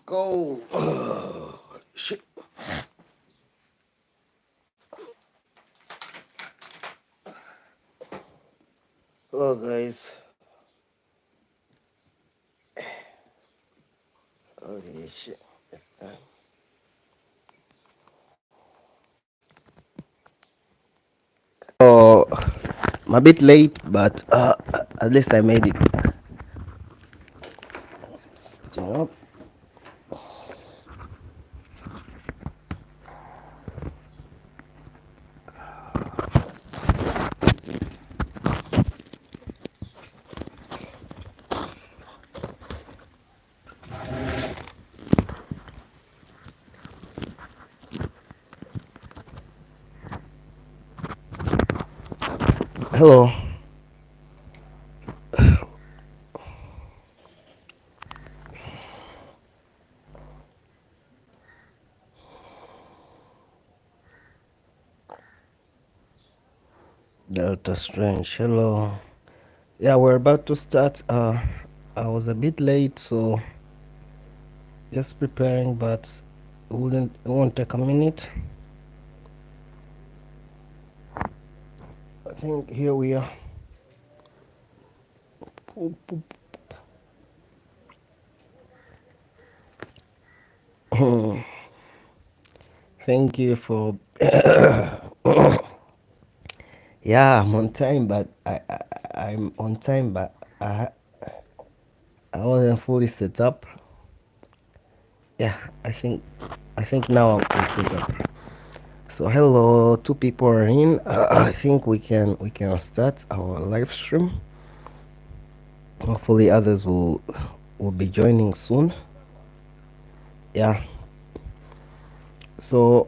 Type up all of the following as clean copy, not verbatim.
go. Oh, shit. Hello, guys. Holy shit. It's time. Oh, I'm a bit late, but at least I made it. Sitting up. Hello. Delta Strange. Hello. Yeah, we're about to start. I was a bit late, so just preparing, but it won't take a minute. I think here we are. Thank you for. Yeah, I'm on time, but I'm on time, but I wasn't fully set up. Yeah, I think now I'm set up. So hello, two people are in. I think we can start our live stream. Hopefully others will be joining soon. Yeah. So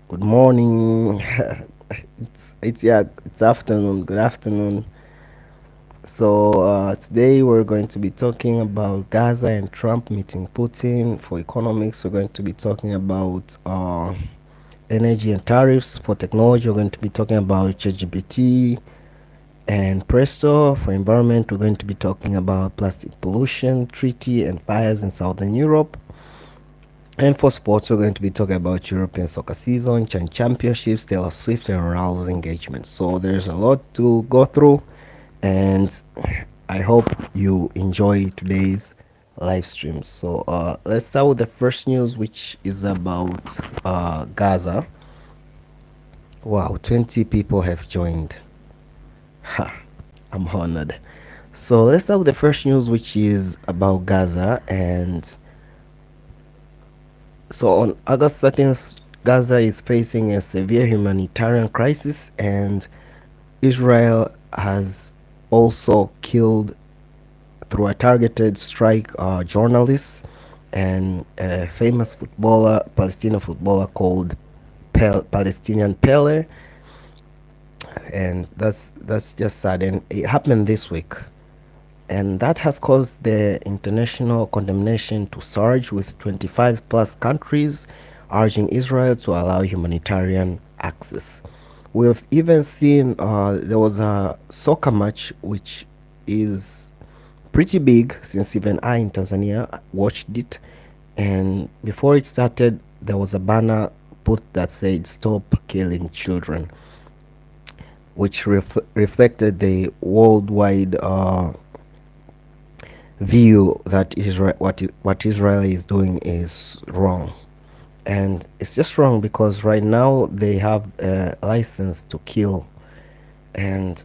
good morning. It's afternoon. Good afternoon. So today we're going to be talking about Gaza and Trump meeting Putin. For economics, we're going to be talking about energy and tariffs. For technology, we're going to be talking about CHGPT and Presto. For environment, we're going to be talking about plastic pollution treaty and fires in southern Europe. And for sports, we're going to be talking about European soccer season, championships, Taylor Swift, and Ronaldo's engagement. So there's a lot to go through, and I hope you enjoy today's live stream. So let's start with the first news, which is about Gaza. Wow, 20 people have joined. Ha, I'm honored. So let's start with the first news, which is about Gaza. And so on August 13th, Gaza is facing a severe humanitarian crisis, and Israel has also killed, through a targeted strike, journalists and a famous footballer, Palestinian footballer called Palestinian Pele. And that's just sad, and it happened this week, and that has caused the international condemnation to surge, with 25 plus countries urging Israel to allow humanitarian access. We've even seen there was a soccer match which is pretty big, since even I in Tanzania watched it, and before it started there was a banner put that said "Stop killing children," which reflected the worldwide view that what Israel is doing is wrong. And it's just wrong because right now they have a license to kill, and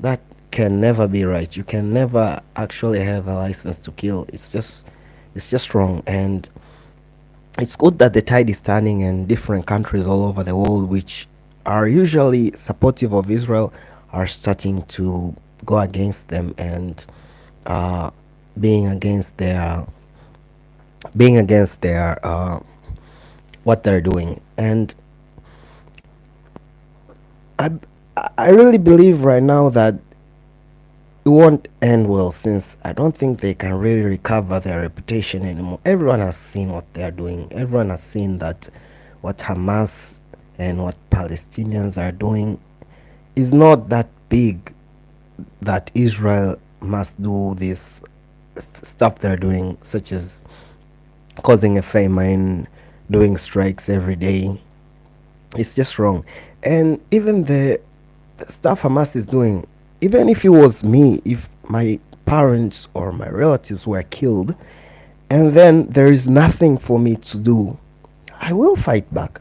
that can never be right. You can never actually have a license to kill. It's just wrong. And it's good that the tide is turning, and different countries all over the world, which are usually supportive of Israel, are starting to go against them, and uh, being against their what they're doing. And I I really believe right now that it won't end well, since I don't think they can really recover their reputation anymore. Everyone has seen what they're doing. Everyone has seen that what Hamas and what Palestinians are doing is not that big that Israel must do this stuff they're doing, such as causing a famine, doing strikes every day. It's just wrong. And even the stuff Hamas is doing, even if it was me, if my parents or my relatives were killed, and then there is nothing for me to do, I will fight back.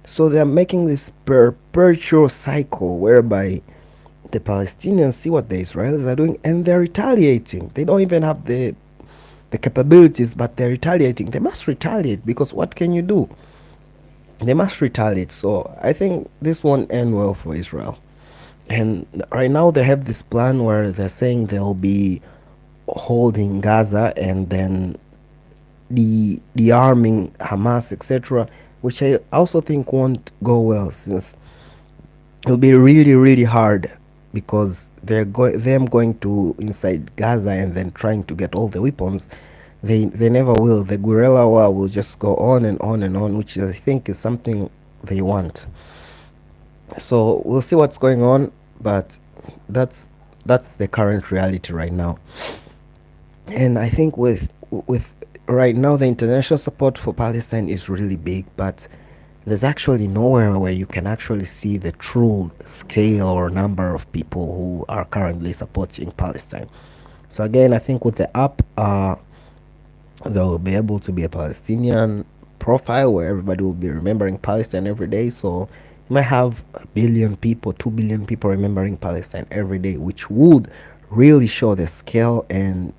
So they're making this perpetual cycle whereby the Palestinians see what the Israelis are doing and they're retaliating. They don't even have the capabilities, but they're retaliating. They must retaliate because what can you do? They must retaliate. So I think this won't end well for Israel. And right now they have this plan where they're saying they'll be holding Gaza and then de-arming Hamas, etc., which I also think won't go well, since it'll be really, really hard, because them going to inside Gaza and then trying to get all the weapons. They never will. The guerrilla war will just go on and on and on, which I think is something they want. So we'll see what's going on, but that's that's the current reality right now. And I think with right now the international support for Palestine is really big, but there's actually nowhere where you can actually see the true scale or number of people who are currently supporting Palestine. So again, I think with the app, there will be able to be a Palestinian profile where everybody will be remembering Palestine every day. So you might have 1 billion people, 2 billion people remembering Palestine every day, which would really show the scale and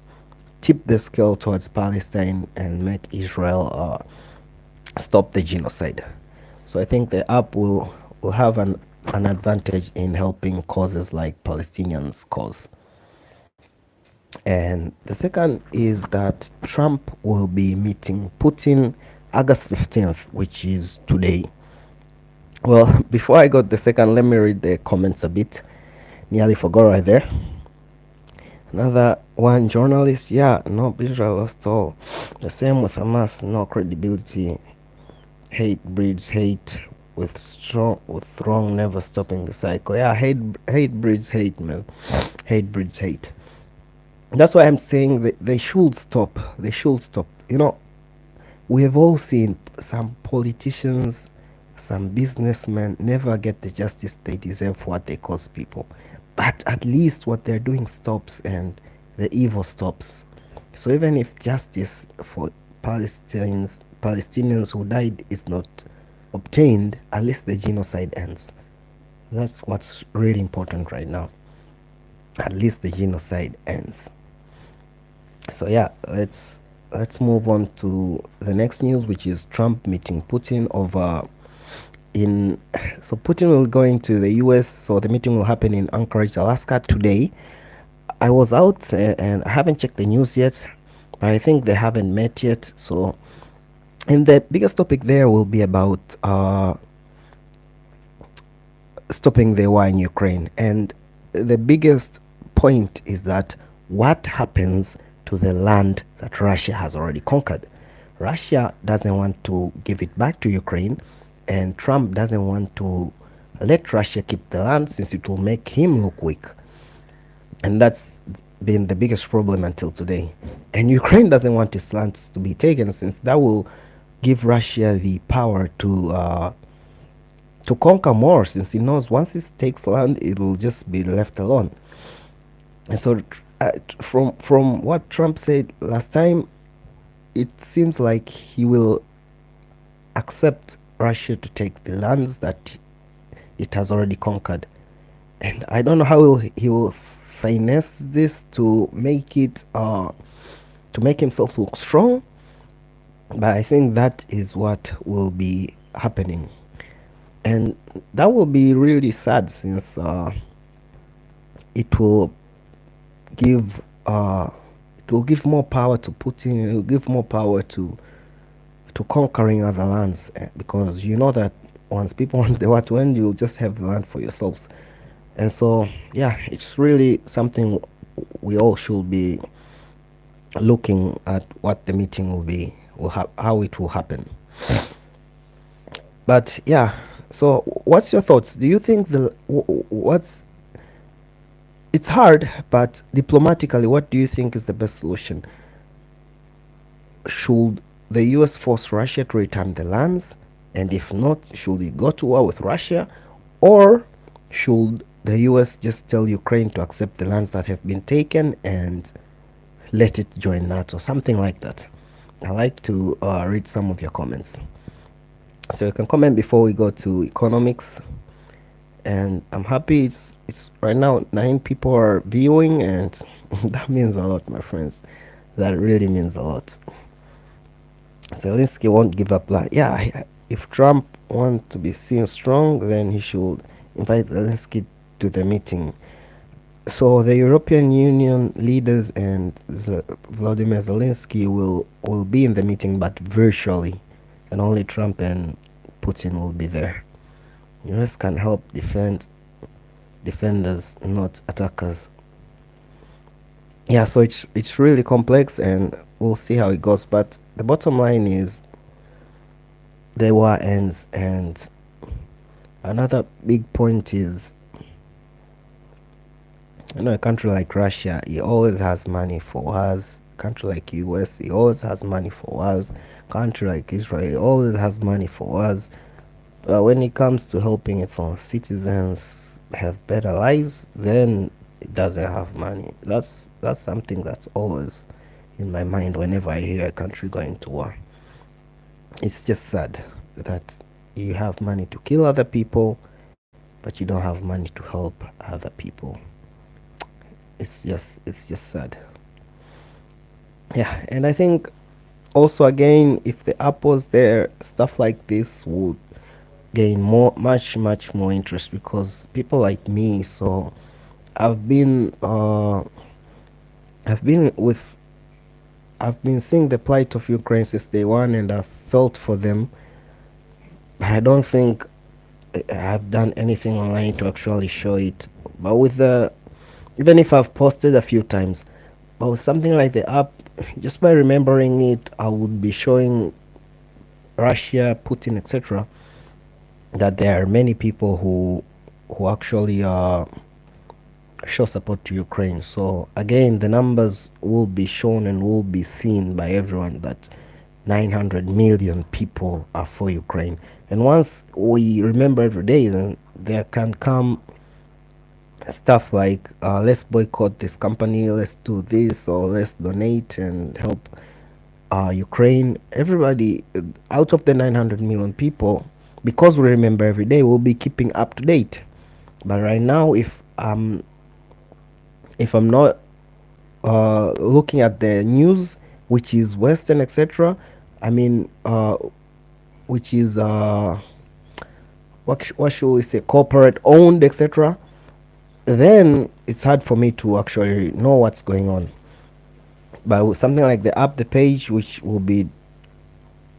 tip the scale towards Palestine and make Israel stop the genocide. So I think the app will have an advantage in helping causes like Palestinians cause. And the second is that Trump will be meeting Putin August 15th, which is today. Well, before I got the second, let me read the comments a bit. Nearly forgot right there. Another one journalist, yeah, no, Israel lost all. The same with Hamas, no credibility. Hate breeds hate, with wrong never stopping the cycle. Yeah, hate breeds hate, man. Hate breeds hate. That's why I'm saying that they should stop. They should stop. You know, we have all seen some politicians, some businessmen never get the justice they deserve for what they cause people. But at least what they're doing stops and the evil stops. So even if justice for Palestinians who died is not obtained, at least the genocide ends. That's what's really important right now. At least the genocide ends. So yeah, let's move on to the next news, which is Trump meeting Putin over in. So Putin will go into the US. So the meeting will happen in Anchorage, Alaska today. I was out and I haven't checked the news yet, but I think they haven't met yet. So, and the biggest topic there will be about stopping the war in Ukraine. And the biggest point is that what happens to the land that Russia has already conquered. Russia doesn't want to give it back to Ukraine, and Trump doesn't want to let Russia keep the land since it will make him look weak. And that's been the biggest problem until today. And Ukraine doesn't want its lands to be taken, since that will give Russia the power to conquer more, since he knows once it takes land, it will just be left alone. And so from what Trump said last time, it seems like he will accept Russia to take the lands that it has already conquered. And I don't know how he will finesse this to make it to make himself look strong, but I think that is what will be happening. And that will be really sad, since it will give more power to Putin. It will give more power to conquering other lands, because you know that once people want the war to end, you'll just have the land for yourselves. And so yeah, it's really something we all should be looking at, what the meeting will be, how it will happen. But yeah, so what's your thoughts? Do you think it's hard, but diplomatically, what do you think is the best solution? Should the US force Russia to return the lands? And if not, should it go to war with Russia? Or should the US just tell Ukraine to accept the lands that have been taken and let it join NATO? Something like that. I like to read some of your comments. So you can comment before we go to economics. And I'm happy it's right now 9 people are viewing, and that means a lot, my friends. That really means a lot. Zelensky won't give up. Yeah, if Trump wants to be seen strong, then he should invite Zelensky to the meeting. So the European Union leaders and Vladimir Zelensky will be in the meeting, but virtually, and only Trump and Putin will be there. US can help defend defenders, not attackers. Yeah, so it's really complex, and we'll see how it goes. But the bottom line is the war ends, and another big point is, a country like Russia, it always has money for wars. Country like US, it always has money for wars. Country like Israel, it always has money for wars. But when it comes to helping its own citizens have better lives, then it doesn't have money. That's something that's always in my mind whenever I hear a country going to war. It's just sad that you have money to kill other people, but you don't have money to help other people. It's just sad. Yeah, and I think also again, if the app was there, stuff like this would gain much more interest, because people like me, so I've been uh I've been with I've been seeing the plight of Ukraine since day one, and I've felt for them. I don't think I've done anything online to actually show it. But with the even if I've posted a few times, but with something like the app, just by remembering it, I would be showing Russia, Putin, etc., that there are many people who actually show support to Ukraine. So again, the numbers will be shown and will be seen by everyone that 900 million people are for Ukraine. And once we remember every day, then there can come stuff like let's boycott this company, let's do this, or let's donate and help Ukraine. Everybody out of the 900 million people, because we remember every day, will be keeping up to date. But right now, if I'm not looking at the news, which is Western, etc., I mean, which is what should we say, corporate owned, etc., then it's hard for me to actually know what's going on. But with something like the app, the page, which will be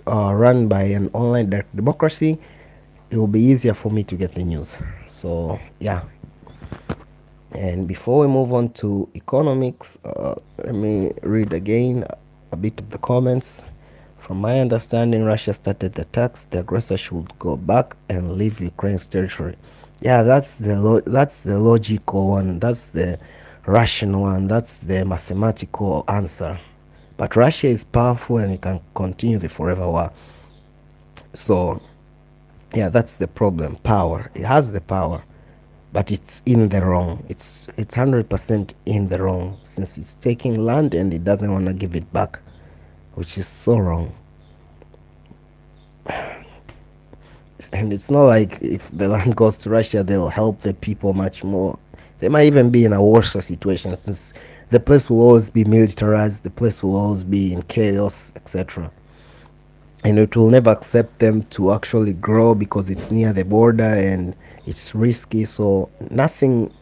run by an online democracy, it will be easier for me to get the news. So yeah. And before we move on to economics, let me read again a bit of the comments. From my understanding, Russia started the attacks. The aggressor should go back and leave Ukraine's territory. Yeah, that's the logical one. That's the rational one. That's the mathematical answer. But Russia is powerful, and it can continue the forever war. So yeah, that's the problem. Power. It has the power, but it's in the wrong. It's 100% in the wrong, since it's taking land and it doesn't want to give it back, which is so wrong. And it's not like if the land goes to Russia, they'll help the people much more. They might even be in a worse situation, since the place will always be militarized, the place will always be in chaos, etc. And it will never accept them to actually grow, because it's near the border and it's risky. So nothing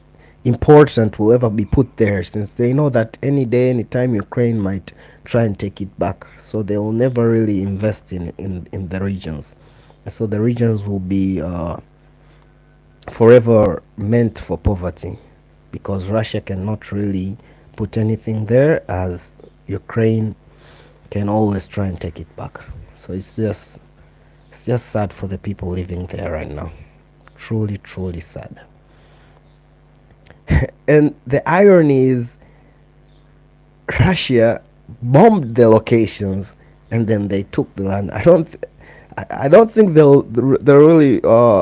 important will ever be put there, since they know that any day, anytime, Ukraine might try and take it back. So they will never really invest in the regions. So the regions will be forever meant for poverty, because Russia cannot really put anything there, as Ukraine can always try and take it back. So it's just sad for the people living there right now. Truly sad. And the irony is, Russia bombed the locations and then they took the land. I don't think they'll really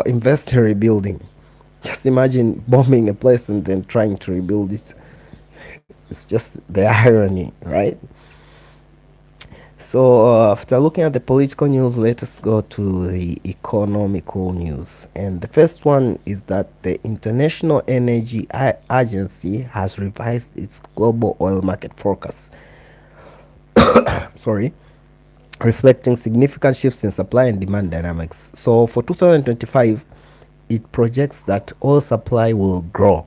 invest in rebuilding. Just imagine bombing a place and then trying to rebuild it. It's just the irony, right? So after looking at the political news, let us go to the economical news. And the first one is that the International Energy Agency has revised its global oil market forecast. Sorry, reflecting significant shifts in supply and demand dynamics. So for 2025, it projects that oil supply will grow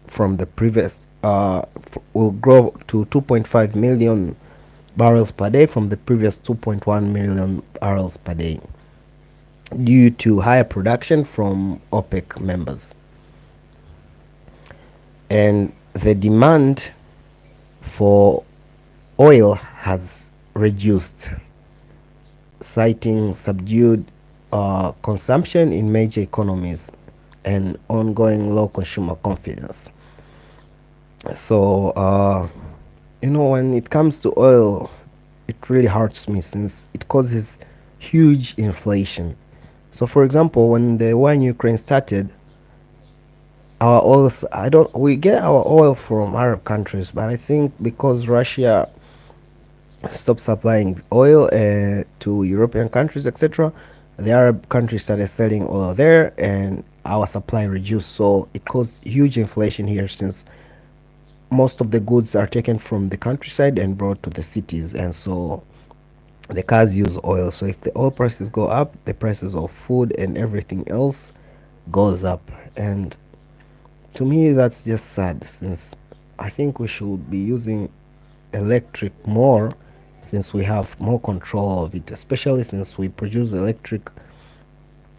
from the previous will grow to 2.5 million barrels per day from the previous 2.1 million barrels per day due to higher production from OPEC members. And the demand for oil has reduced, citing subdued consumption in major economies and ongoing low consumer confidence. So, when it comes to oil, it really hurts me since it causes huge inflation. So, for example, when the war in Ukraine started, our oil, we get our oil from Arab countries, but I think because Russia stopped supplying oil to European countries, etc., the Arab countries started selling oil there, and our supply reduced. So it caused huge inflation here since most of the goods are taken from the countryside and brought to the cities, and so the cars use oil. So if the oil prices go up, the prices of food and everything else goes up. And to me, that's just sad since I think we should be using electric more since we have more control of it, especially since we produce electric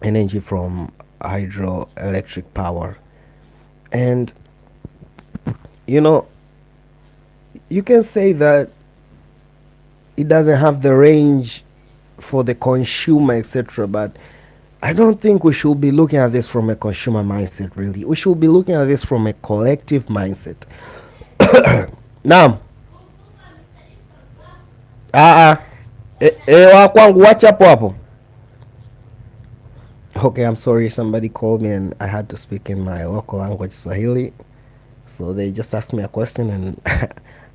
energy from hydroelectric power. And you know, you can say that it doesn't have the range for the consumer, etc., but I don't think we should be looking at this from a consumer mindset, really. We should be looking at this from a collective mindset. Naam. Wa kwangu wacha hapo hapo. Okay, I'm sorry, somebody called me and I had to speak in my local language, Swahili. So they just asked me a question and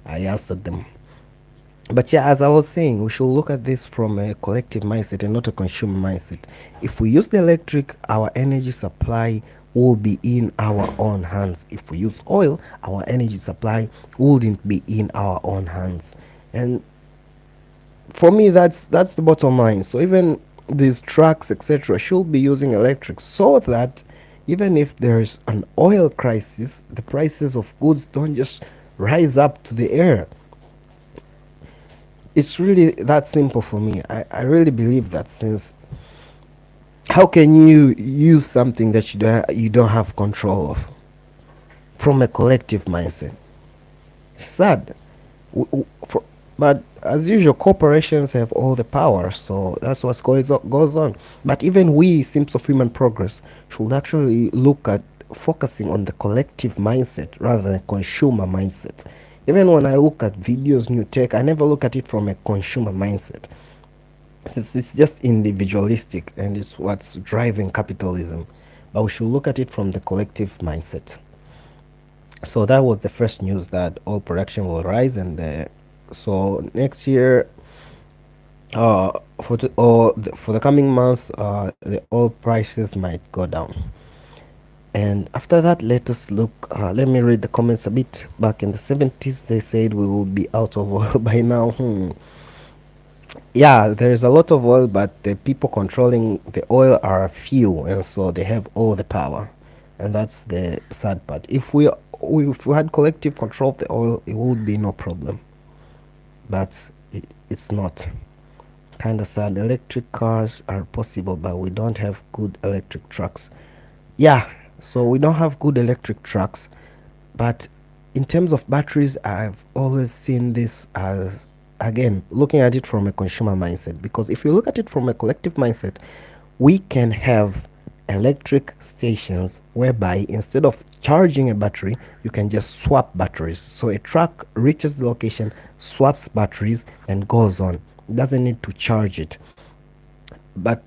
I answered them. But yeah, as I was saying, we should look at this from a collective mindset and not a consumer mindset. If we use the electric, our energy supply will be in our own hands. If we use oil, our energy supply wouldn't be in our own hands. And for me, that's the bottom line. So even these trucks, etc., should be using electric so that even if there's an oil crisis, the prices of goods don't just rise up to the air. It's really that simple for me. I really believe that since how can you use something that you don't have control of from a collective mindset? Sad. But as usual, corporations have all the power, so that's what goes on. But even we, Simps of Human Progress, should actually look at focusing on the collective mindset rather than consumer mindset. Even when I look at videos, new tech, I never look at it from a consumer mindset. It's just individualistic and it's what's driving capitalism. But we should look at it from the collective mindset. So that was the first news, that oil production will rise, and so next year, for the coming months, the oil prices might go down. And after that, let us look. Let me read the comments a bit. Back in the 70s, they said we will be out of oil by now. Yeah, there's a lot of oil, but the people controlling the oil are few, and so they have all the power, and that's the sad part. If we had collective control of the oil, it would be no problem. But it's not. Kind of sad. Electric cars are possible, but we don't have good electric trucks. Yeah, so we don't have good electric trucks, but in terms of batteries, I've always seen this as, again, looking at it from a consumer mindset, because if you look at it from a collective mindset, we can have electric stations whereby instead of charging a battery, you can just swap batteries. So a truck reaches the location, swaps batteries, and goes on. It doesn't need to charge it. But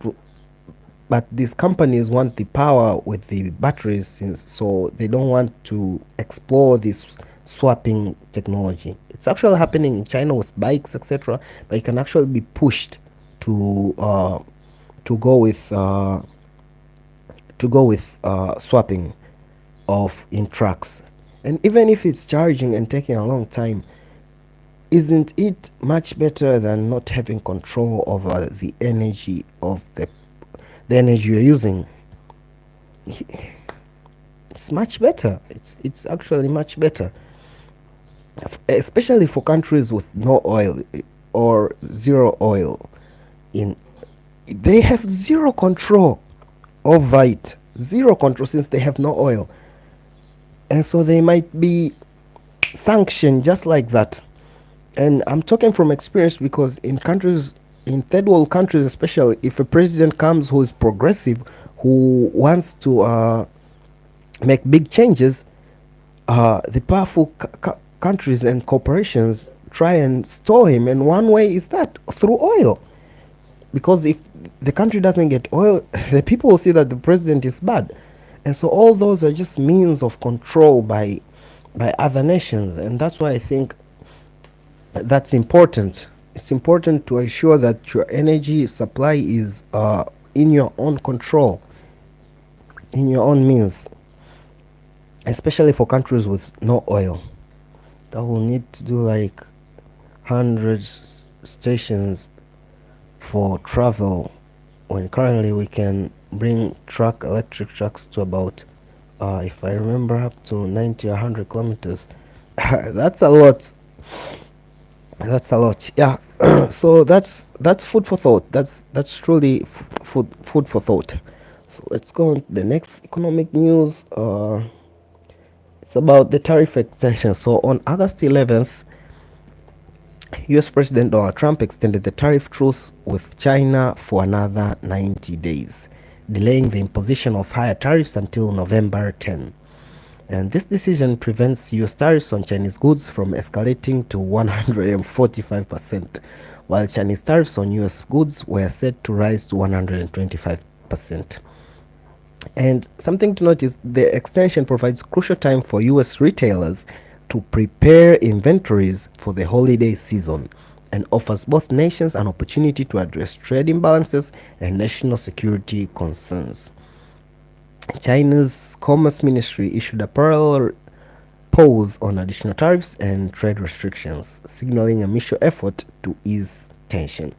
these companies want the power with the batteries, so they don't want to explore this swapping technology. It's actually happening in China with bikes, etc. But it can actually be pushed to go with swapping of in trucks. And even if it's charging and taking a long time, isn't it much better than not having control over the energy of the energy you're using? It's much better. It's actually much better, especially for countries with no oil or zero oil. In They have zero control over it, zero control, since they have no oil, and so they might be sanctioned just like that. And I'm talking from experience, because in third world countries especially, if a president comes who is progressive, who wants to make big changes, the powerful countries and corporations try and stall him, and one way is that through oil. Because if the country doesn't get oil, the people will see that the president is bad. And so all those are just means of control by other nations. And that's why I think that's important. It's important to ensure that your energy supply is in your own control, in your own means, especially for countries with no oil. That will need to do like 100 stations for travel, when currently we can bring electric trucks to about if I remember, up to 90 or 100 kilometers. That's a lot. Yeah. So that's food for thought. That's truly food for thought. So let's go on to the next economic news. It's about the tariff extension. So on August 11th, US President Donald Trump extended the tariff truce with China for another 90 days, delaying the imposition of higher tariffs until November 10. And this decision prevents US tariffs on Chinese goods from escalating to 145%, while Chinese tariffs on US goods were set to rise to 125%. And something to note is the extension provides crucial time for US retailers to prepare inventories for the holiday season, and offers both nations an opportunity to address trade imbalances and national security concerns. China's Commerce Ministry issued a parallel pause on additional tariffs and trade restrictions, signaling a mutual effort to ease tension.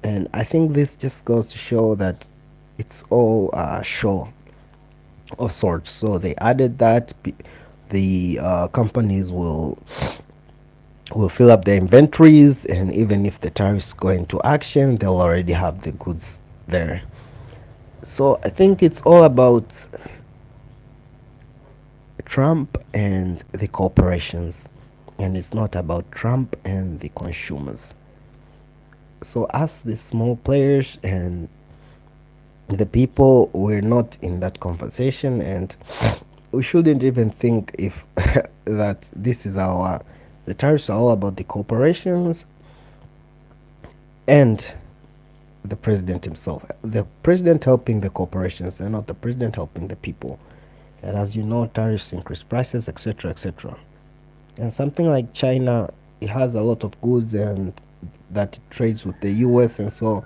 And I think this just goes to show that it's all a show of sorts. So they added that the companies will fill up their inventories, and even if the tariffs go into action, they'll already have the goods there. So I think it's all about Trump and the corporations, and it's not about Trump and the consumers. So us, the small players and the people, we're not in that conversation, and we shouldn't even think if that this is the tariffs are all about the corporations and the president himself. The president helping the corporations and not the president helping the people. And as you know, tariffs increase prices, etc., etc. And something like China, it has a lot of goods and that it trades with the US, and so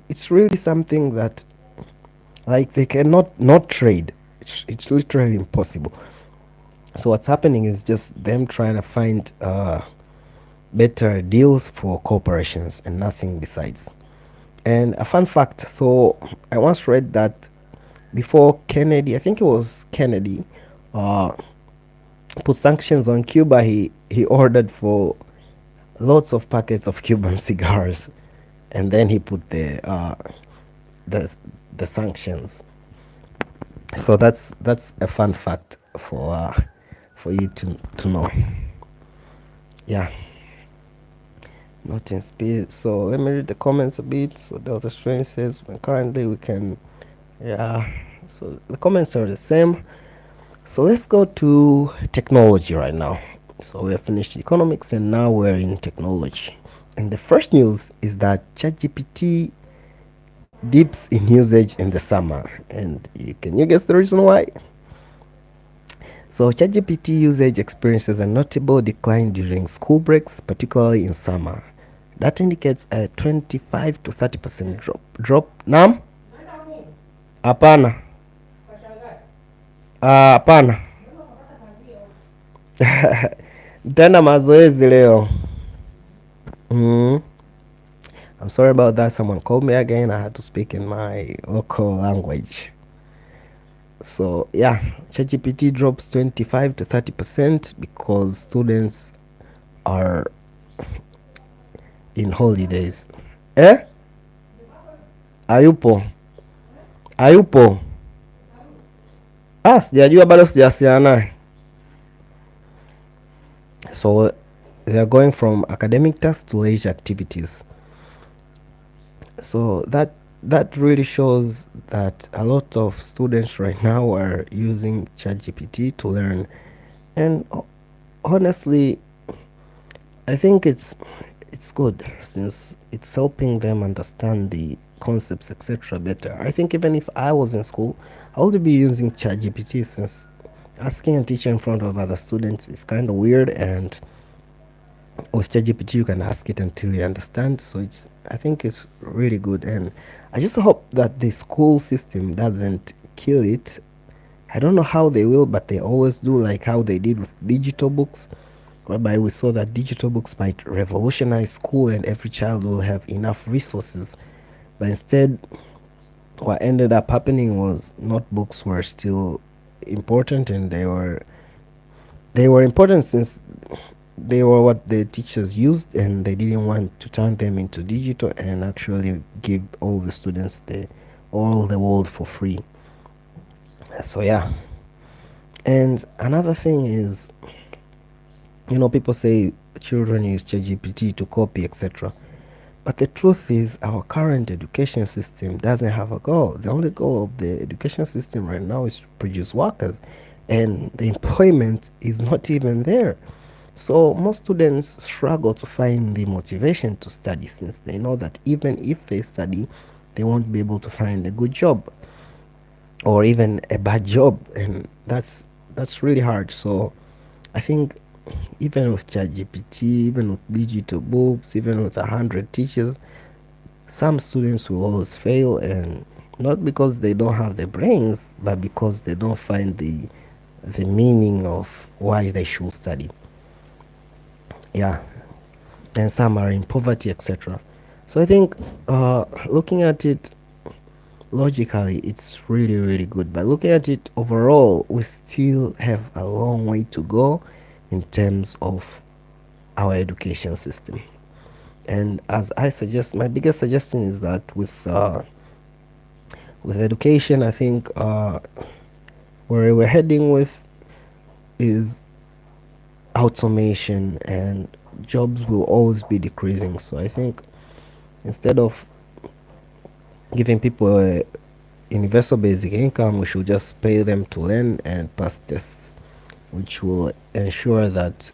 it's really something that, like, they cannot not trade. It's literally impossible. So what's happening is just them trying to find better deals for corporations and nothing besides. And a fun fact, so I once read that before Kennedy, I think it was Kennedy, put sanctions on Cuba, he ordered for lots of packets of Cuban cigars, and then he put the sanctions. So that's a fun fact for you to know. Yeah. Not in speed. So let me read the comments a bit. So Delta Strain says, when currently we can Yeah, so the comments are the same. So let's go to technology right now. So we have finished economics and now we're in technology. And the first news is that ChatGPT dips in usage in the summer. And can you guess the reason why? So ChatGPT usage experiences a notable decline during school breaks, particularly in summer. That indicates a 25 to 30% drop. Naam? Hapana. Hapana. Tena mazoezi leo. Mm. I'm sorry about that. Someone called me again. I had to speak in my local language. So yeah, ChatGPT drops 25 to 30% because students are in holidays. Eh? Hayupo. Hayupo. Sijajua bado sijawasiliana naye. So they are going from academic tasks to leisure activities. So that really shows that a lot of students right now are using ChatGPT to learn. And honestly, I think it's good since it's helping them understand the concepts etc better. I think even if I was in school, I would be using ChatGPT since asking a teacher in front of other students is kind of weird, and with ChatGPT you can ask it until you understand. So I think it's really good, and I just hope that the school system doesn't kill it. I don't know how they will, but they always do, like how they did with digital books, whereby we saw that digital books might revolutionize school and every child will have enough resources. But instead, what ended up happening was notebooks were still important, and they were important since they were what the teachers used, and they didn't want to turn them into digital and actually give all the students all the world for free. So yeah. And another thing is, people say children use ChatGPT to copy, etc. But the truth is, our current education system doesn't have a goal. The only goal of the education system right now is to produce workers, and the employment is not even there. So most students struggle to find the motivation to study since they know that even if they study, they won't be able to find a good job or even a bad job, and that's really hard. So I think even with ChatGPT, even with digital books, even with 100 teachers, some students will always fail, and not because they don't have the brains, but because they don't find the meaning of why they should study. Yeah, and some are in poverty, etc. So I think looking at it logically, it's really, really good. But looking at it overall, we still have a long way to go in terms of our education system. And as I suggest, my biggest suggestion is that with education, I think where we're heading with is automation, and jobs will always be decreasing. So I think instead of giving people a universal basic income, we should just pay them to learn and pass tests, which will ensure that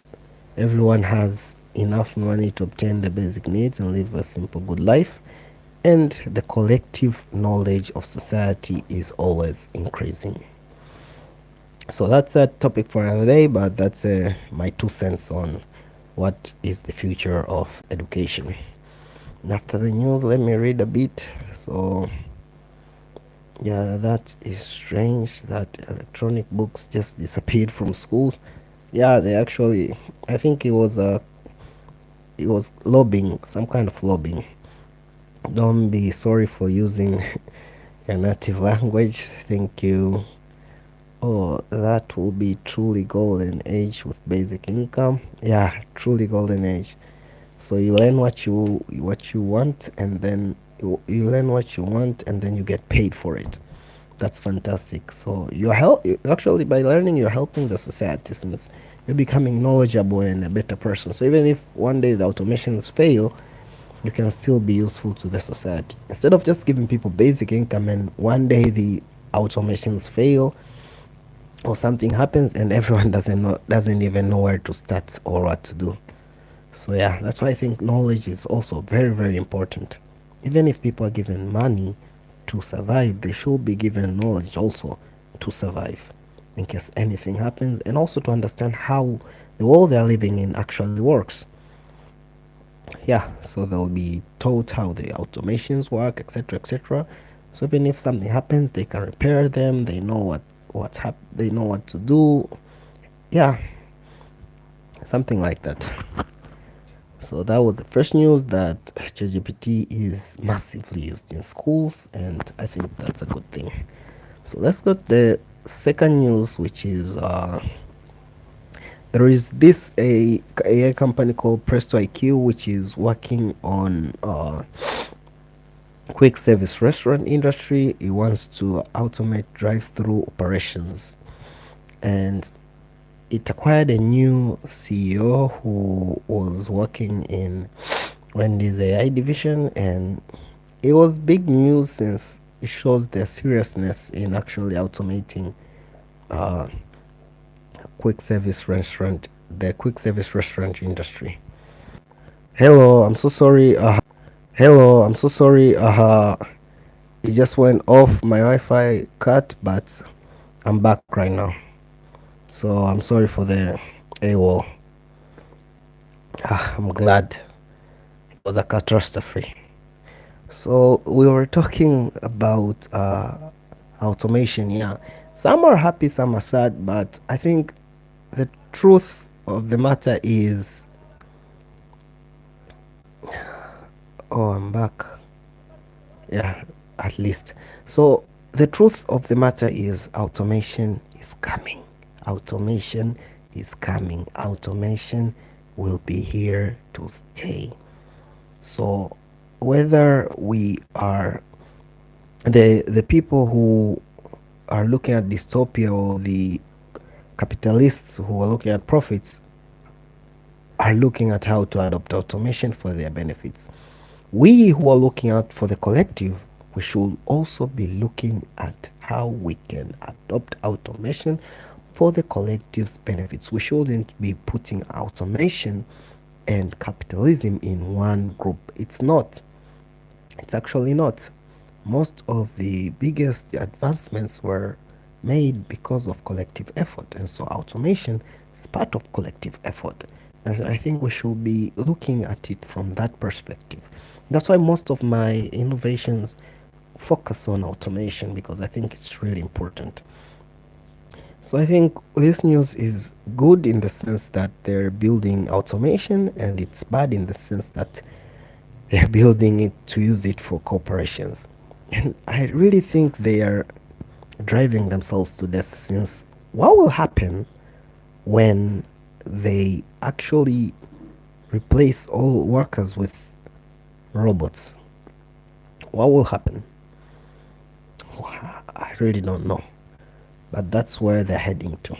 everyone has enough money to obtain the basic needs and live a simple good life, and the collective knowledge of society is always increasing. So that's a topic for another day, but that's my 2 cents on what is the future of education. And after the news, let me read a bit. So yeah, that is strange that electronic books just disappeared from schools. Yeah, they actually, I think it was lobbying, some kind of lobbying. Don't be sorry for using your native language. Thank you. Oh, that will be truly golden age with basic income. Yeah, truly golden age. So you learn what you want, and then you learn what you want, and then you get paid for it. That's fantastic. So actually, by learning, you're helping the society since you're becoming knowledgeable and a better person. So even if one day the automations fail, you can still be useful to the society. Instead of just giving people basic income and one day the automations fail or something happens and everyone doesn't even know where to start or what to do. So yeah, that's why I think knowledge is also very, very important. Even if people are given money to survive, they should be given knowledge also to survive in case anything happens, and also to understand how the world they're living in actually works. Yeah, so they'll be taught how the automations work, etc., etc. So even if something happens, they can repair them. They know they know what to do. Yeah, something like that. So that was the first news, that ChatGPT is massively used in schools, and I think that's a good thing. So let's go to the second news, which is there is this AI company called Presto IQ, which is working on quick service restaurant industry. It wants to automate drive-through operations, and it acquired a new CEO who was working in Wendy's AI division, and it was big news since it shows their seriousness in actually automating uh, quick service restaurant, the quick service restaurant industry. Hello, I'm so sorry. Hello, I'm so sorry. It just went off. My Wi-Fi cut, but I'm back right now. So I'm sorry for the AWOL. I'm glad it was a catastrophe. So we were talking about automation. Yeah, some are happy, some are sad, but I think the truth of the matter is, oh, I'm back. Yeah, at least. So the truth of the matter is, automation is coming. Automation is coming. Automation will be here to stay. So whether we are the people who are looking at dystopia, or the capitalists who are looking at profits, are looking at how to adopt automation for their benefits. We who are looking out for the collective, we should also be looking at how we can adopt automation for the collective's benefits. We shouldn't be putting automation and capitalism in one group. It's not. It's actually not. Most of the biggest advancements were made because of collective effort, and so automation is part of collective effort. And I think we should be looking at it from that perspective. That's why most of my innovations focus on automation, because I think it's really important. So I think this news is good in the sense that they're building automation, and it's bad in the sense that they're building it to use it for corporations. And I really think they are driving themselves to death, since what will happen when they actually replace all workers with robots? What will happen? I really don't know. But that's where they're heading to.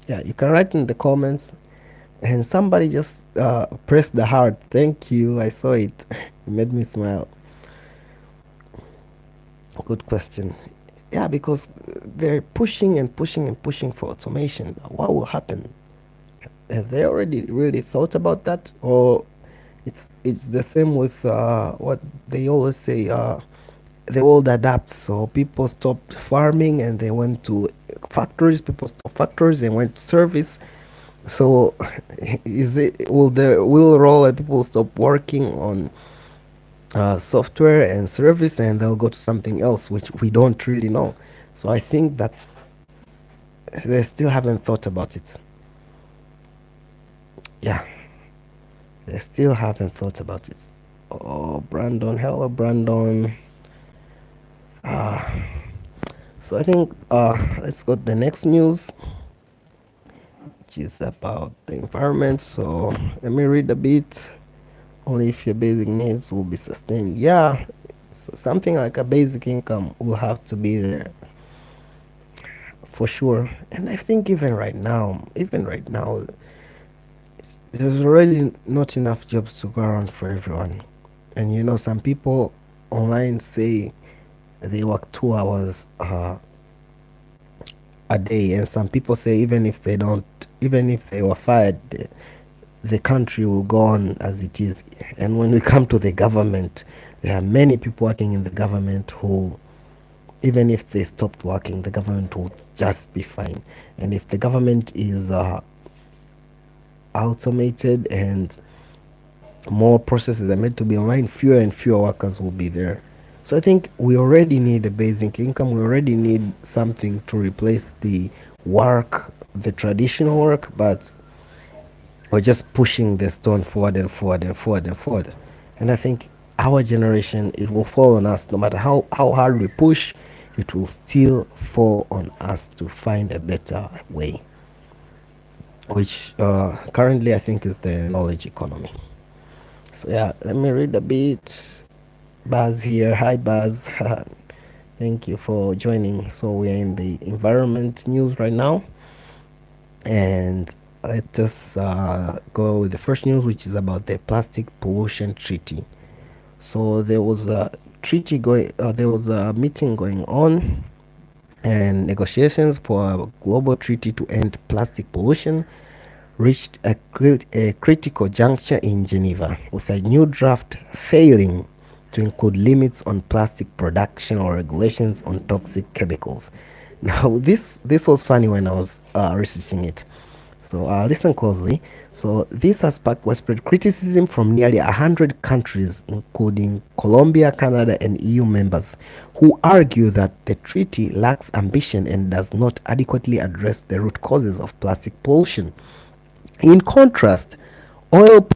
Yeah, you can write in the comments. And somebody just pressed the heart. Thank you. I saw it. It made me smile. Good question. Yeah, because they're pushing and pushing and pushing for automation. What will happen? Have they already really thought about that? Or it's the same with what they always say, the world adapts. So people stopped farming and they went to factories. People stopped factories and went to service. So is it, will the will roll and people stop working on software and service, and they'll go to something else which we don't really know? So I think that they still haven't thought about it. Yeah, they still haven't thought about it. Oh, Brandon, hello, Brandon. So I think let's go to the next news, which is about the environment. So let me read a bit. Only if your basic needs will be sustained. Yeah, so something like a basic income will have to be there for sure. And I think even right now, there's already not enough jobs to go around for everyone. And you know, some people online say they work 2 hours a day, and some people say even if they don't, even if they were fired, the country will go on as it is. And when we come to the government, there are many people working in the government who, even if they stopped working, the government will just be fine. And if the government is automated and more processes are made to be online, fewer and fewer workers will be there. So I think we already need a basic income. We already need something to replace the work, the traditional work, but we're just pushing the stone forward and forward and forward and forward. And I think our generation, it will fall on us. No matter how hard we push, it will still fall on us to find a better way, which currently I think is the knowledge economy. So yeah, let me read a bit. Buzz here. Hi, Buzz. Thank you for joining. So we are in the environment news right now, and let us go with the first news, which is about the plastic pollution treaty. So there was a treaty going. There was a meeting going on, and negotiations for a global treaty to end plastic pollution reached a critical juncture in Geneva, with a new draft failing to include limits on plastic production or regulations on toxic chemicals. Now, this was funny when I was researching it. So listen closely. So this has sparked widespread criticism from nearly 100 countries, including Colombia, Canada, and EU members, who argue that the treaty lacks ambition and does not adequately address the root causes of plastic pollution. In contrast, oil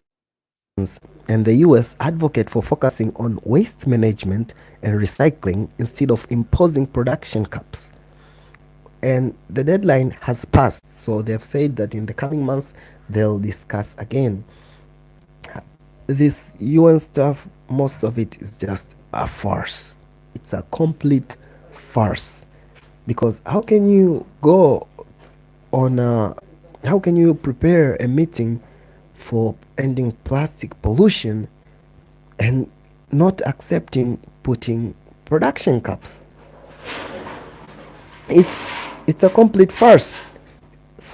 and the US advocate for focusing on waste management and recycling instead of imposing production caps. And the deadline has passed, so they've said that in the coming months they'll discuss again. This UN stuff, most of it is just a farce. It's a complete farce. Because how can you go on a, how can you prepare a meeting for ending plastic pollution and not accepting putting production caps? It's a complete farce.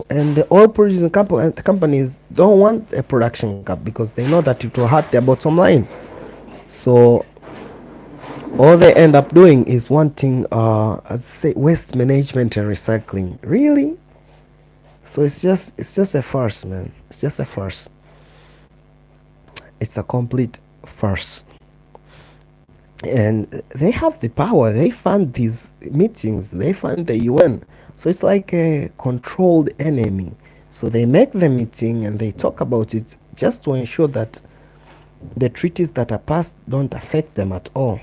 And the oil producing companies don't want a production cap because they know that it will hurt their bottom line. So all they end up doing is wanting as I say, waste management and recycling. Really? So it's just a farce, man. It's just a farce. It's a complete farce. And they have the power. They fund these meetings. They fund the UN. So it's like a controlled enemy. So they make the meeting and they talk about it just to ensure that the treaties that are passed don't affect them at all.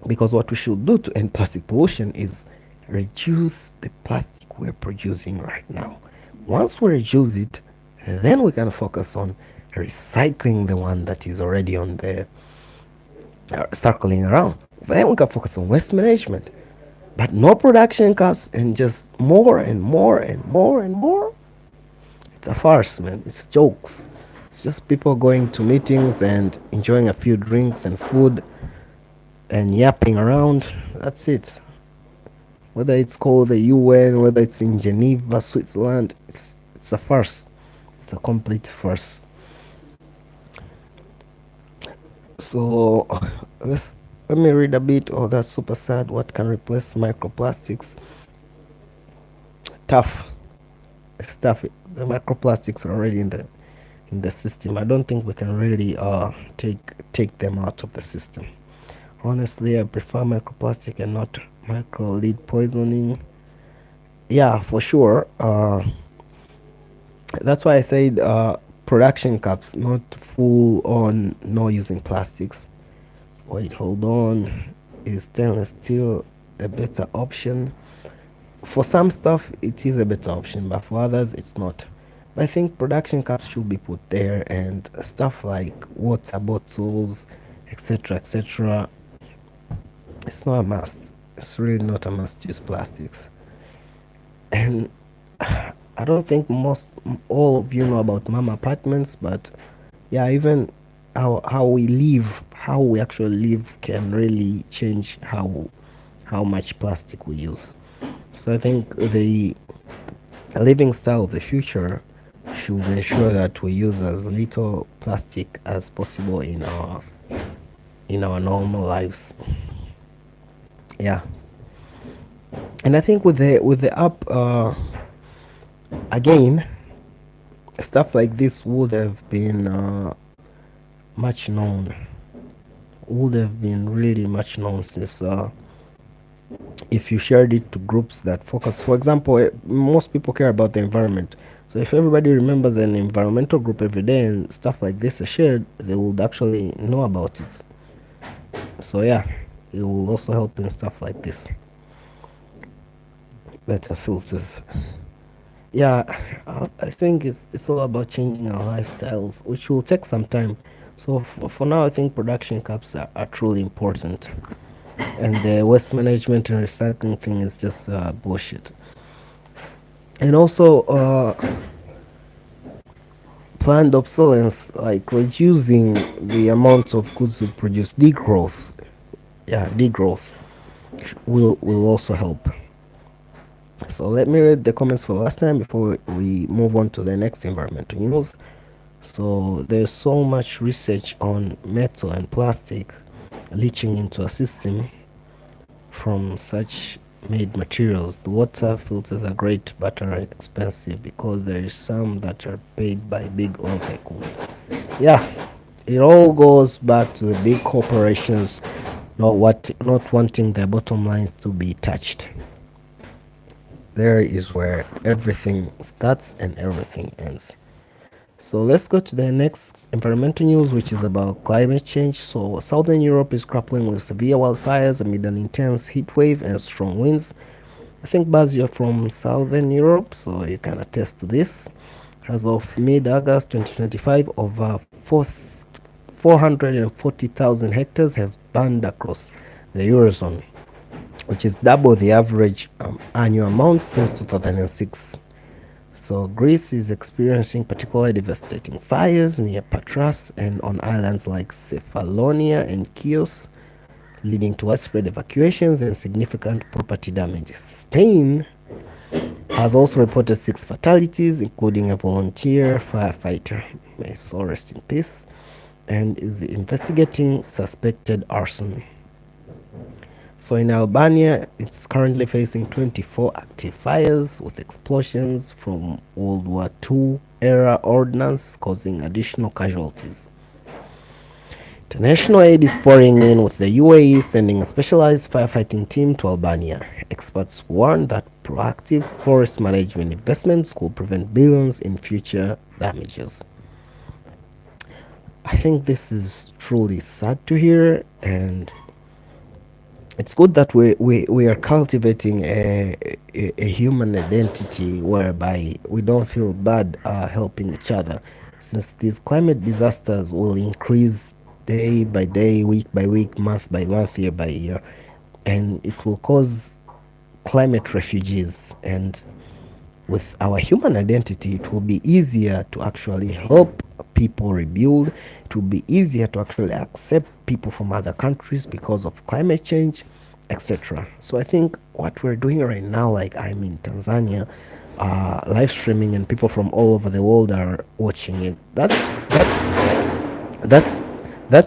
Because what we should do to end plastic pollution is reduce the plastic we're producing right now. Once we reduce it, then we can focus on recycling the one that is already on the circling around. Then we can focus on waste management. But no production caps and just more and more and more and more. It's a farce, man. It's jokes. It's just people going to meetings and enjoying a few drinks and food and yapping around. That's it. Whether it's called the UN, whether it's in Geneva, Switzerland, it's a farce. It's a complete farce. So let me read a bit. Oh, that's super sad. What can replace microplastics? Tough. It's tough. The microplastics are already in the system. I don't think we can really take them out of the system. Honestly, I prefer microplastic and not micro lead poisoning. Yeah, for sure. That's why I said production caps, not full on no using plastics. Wait, hold on. Is stainless steel a better option? For some stuff, it is a better option, but for others, it's not. But I think production caps should be put there, and stuff like water bottles, etc., etc. It's not a must. It's really not a must to use plastics. And I don't think all of you know about mom apartments, but yeah, even how we live, how we actually live, can really change how much plastic we use. So I think the living style of the future should ensure that we use as little plastic as possible in our normal lives. Yeah. And I think with the app, again, stuff like this would have been much known, would have been really much known since if you shared it to groups that focus, for example, most people care about the environment. So if everybody remembers an environmental group every day and stuff like this is shared, they would actually know about it. So yeah, it will also help in stuff like this. Better filters. Yeah, I think it's all about changing our lifestyles, which will take some time. So for now, I think production caps are truly important, and the waste management and recycling thing is just bullshit. And also planned obsolescence, like reducing the amount of goods we produce, degrowth. Yeah, degrowth will also help. So let me read the comments for last time before we move on to the next environmental news. So there's so much research on metal and plastic leaching into a system from such made materials. The water filters are great but are expensive because there is some that are paid by big oil tycoons. Yeah, it all goes back to the big corporations not wanting their bottom lines to be touched. There is where everything starts and everything ends. So let's go to the next environmental news, which is about climate change. So Southern Europe is grappling with severe wildfires amid an intense heat wave and strong winds. I think Baz, you're from Southern Europe, so you can attest to this. As of mid-August 2025, over 440,000 hectares have burned across the Eurozone, which is double the average annual amount since 2006. So Greece is experiencing particularly devastating fires near Patras and on islands like Cephalonia and Chios, leading to widespread evacuations and significant property damage. Spain has also reported 6 fatalities, including a volunteer firefighter, may so rest in peace, and is investigating suspected arson. So in Albania, it's currently facing 24 active fires with explosions from World War II era ordnance causing additional casualties. International aid is pouring in, with the UAE sending a specialized firefighting team to Albania. Experts warn that proactive forest management investments could prevent billions in future damages. I think this is truly sad to hear, and it's good that we are cultivating a human identity whereby we don't feel bad helping each other, since these climate disasters will increase day by day, week by week, month by month, year by year, and it will cause climate refugees. And with our human identity, it will be easier to actually help people rebuild. It will be easier to actually accept people from other countries because of climate change, etc. So I think what we're doing right now, like I'm in Tanzania, live streaming, and people from all over the world are watching it. That's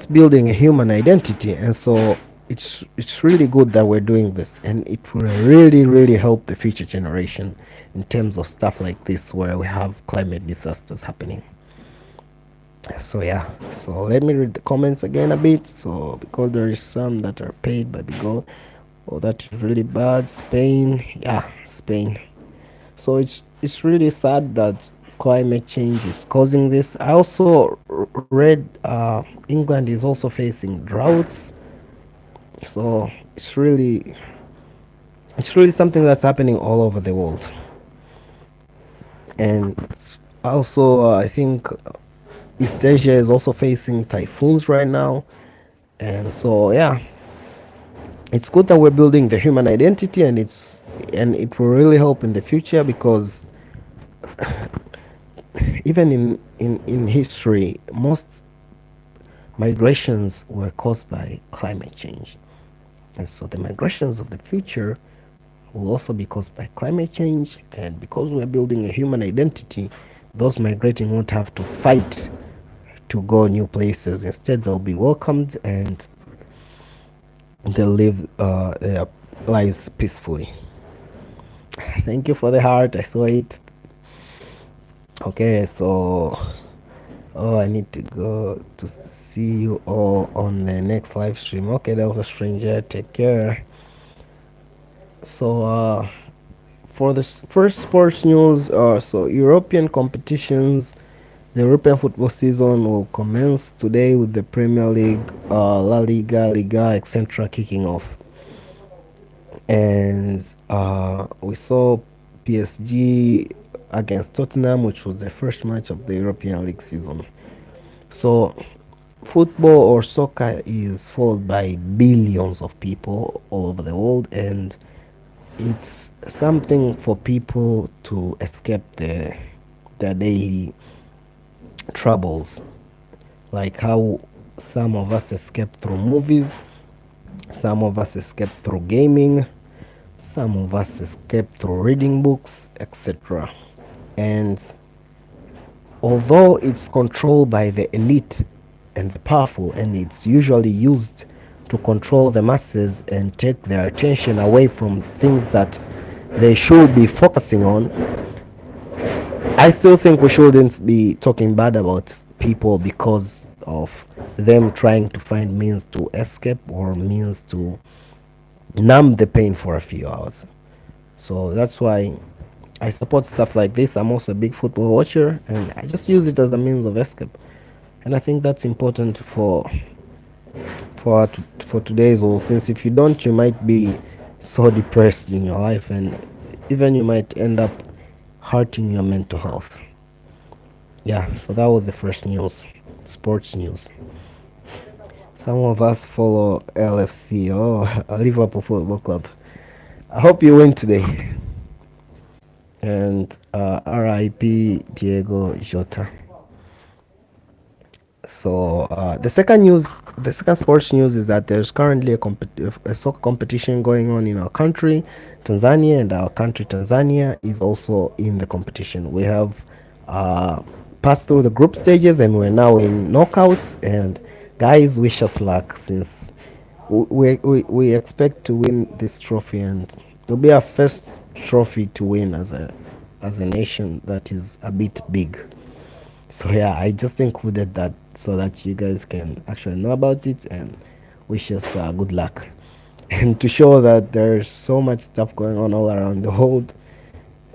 building a human identity, and so it's really good that we're doing this, and it will really help the future generation in terms of stuff like this where we have climate disasters happening. So yeah, so let me read the comments again a bit. So because there is some that are paid by the goal, oh, that is really bad. Spain, yeah, Spain. So it's really sad that climate change is causing this. I also read England is also facing droughts. So it's really something that's happening all over the world. And also I think East Asia is also facing typhoons right now. And so yeah, it's good that we're building the human identity, and it will really help in the future, because even in history, most migrations were caused by climate change. And so the migrations of the future will also be caused by climate change. And because we're building a human identity, those migrating won't have to fight to go new places. Instead, they'll be welcomed and they'll live their lives peacefully. Thank you for the heart. I saw it. Okay, so I need to go to see you all on the next live stream. Okay, that was a stranger. Take care. So for the first sports news, so European competitions, the European football season will commence today with the Premier League, La Liga, Liga, etc. kicking off. And we saw PSG against Tottenham, which was the first match of the European League season. So football or soccer is followed by billions of people all over the world, and it's something for people to escape their daily troubles, like how some of us escape through movies, some of us escape through gaming, some of us escape through reading books, etc. And although it's controlled by the elite and the powerful, and it's usually used to control the masses and take their attention away from things that they should be focusing on, I still think we shouldn't be talking bad about people because of them trying to find means to escape or means to numb the pain for a few hours. So that's why I support stuff like this. I'm also a big football watcher, and I just use it as a means of escape. And I think that's important for today's world, since if you don't, you might be so depressed in your life, and even you might end up hurting your mental health. Yeah, so that was the first news, sports news. Some of us follow LFC, Liverpool Football Club. I hope you win today. And RIP Diego Jota. So the second sports news is that there's currently a soccer competition going on in our country, Tanzania, and our country, Tanzania, is also in the competition. We have passed through the group stages and we're now in knockouts. And guys, wish us luck, since we expect to win this trophy, and it'll be our first trophy to win as a nation that is a bit big. So yeah, I just included that so that you guys can actually know about it and wish us good luck. And to show that there's so much stuff going on all around the world,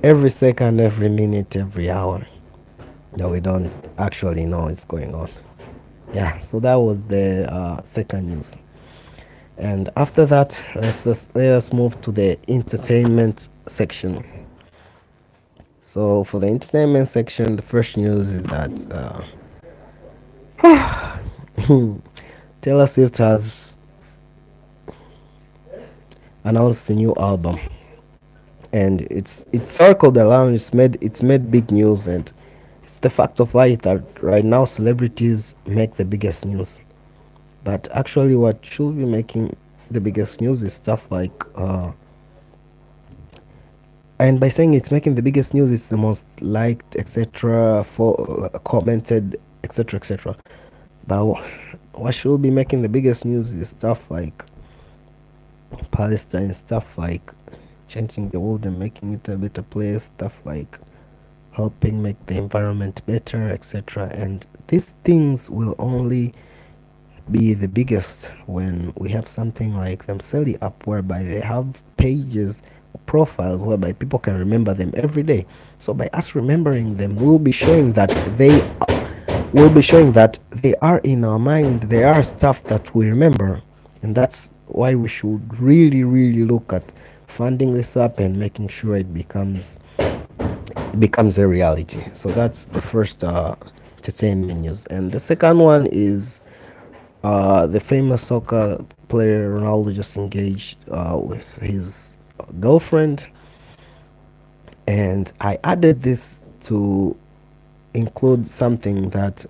every second, every minute, every hour, that we don't actually know is going on. Yeah, so that was the second news. And after that, let us move to the entertainment section. So for the entertainment section, the first news is that Taylor Swift has announced a new album, and it's circled around. It's made big news, and it's the fact of life that right now celebrities make the biggest news. But actually, what should be making the biggest news is stuff like and by saying it's making the biggest news, it's the most liked, etc., for commented, etc., etc. But what should be making the biggest news is stuff like Palestine, stuff like changing the world and making it a better place, stuff like helping make the environment better, etc. And these things will only be the biggest when we have something like them Themselves up, whereby they have pages, profiles, whereby people can remember them every day. So by us remembering them, we'll be showing that they are in our mind. They are stuff that we remember, and that's why we should really, really look at funding this up and making sure it becomes a reality. So that's the first entertainment news. And the second one is the famous soccer player Ronaldo just engaged with his girlfriend, and I added this to include something that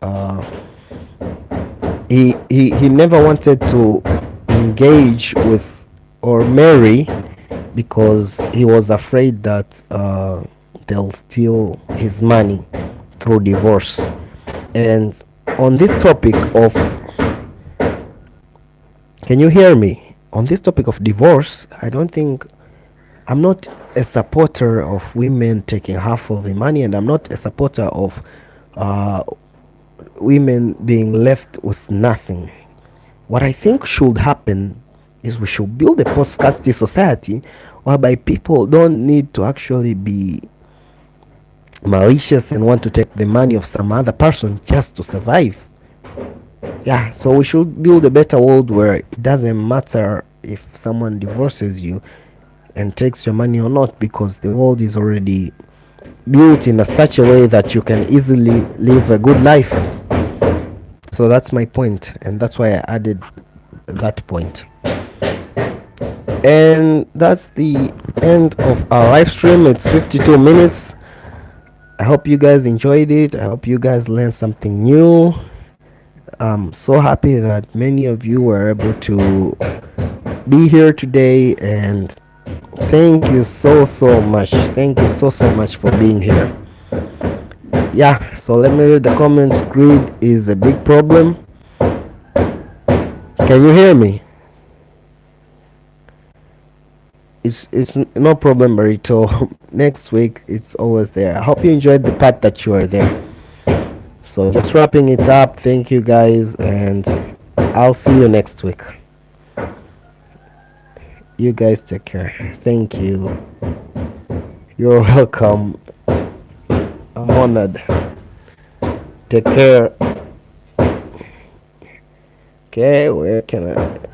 he never wanted to engage with or marry because he was afraid that they'll steal his money through divorce. And on this topic of, can you hear me? On this topic of divorce, I don't think, I'm not a supporter of women taking half of the money, and I'm not a supporter of uh, women being left with nothing. What I think should happen is we should build a post-caste society whereby people don't need to actually be malicious and want to take the money of some other person just to survive. Yeah, so we should build a better world where it doesn't matter if someone divorces you and takes your money or not, because the world is already built in such a way that you can easily live a good life. So that's my point, and that's why I added that point. And that's the end of our live stream. It's 52 minutes. I hope you guys enjoyed it. I hope you guys learned something new. I'm so happy that many of you were able to be here today, and thank you so much. Thank you so much for being here. Yeah, so let me read the comments. Greed is a big problem. Can you hear me? It's no problem, Barito. Next week it's always there. I hope you enjoyed the part that you were there. So just wrapping it up. Thank you guys, and I'll see you next week. You guys take care. Thank you. You're welcome. I'm honored. Take care. Okay, where can I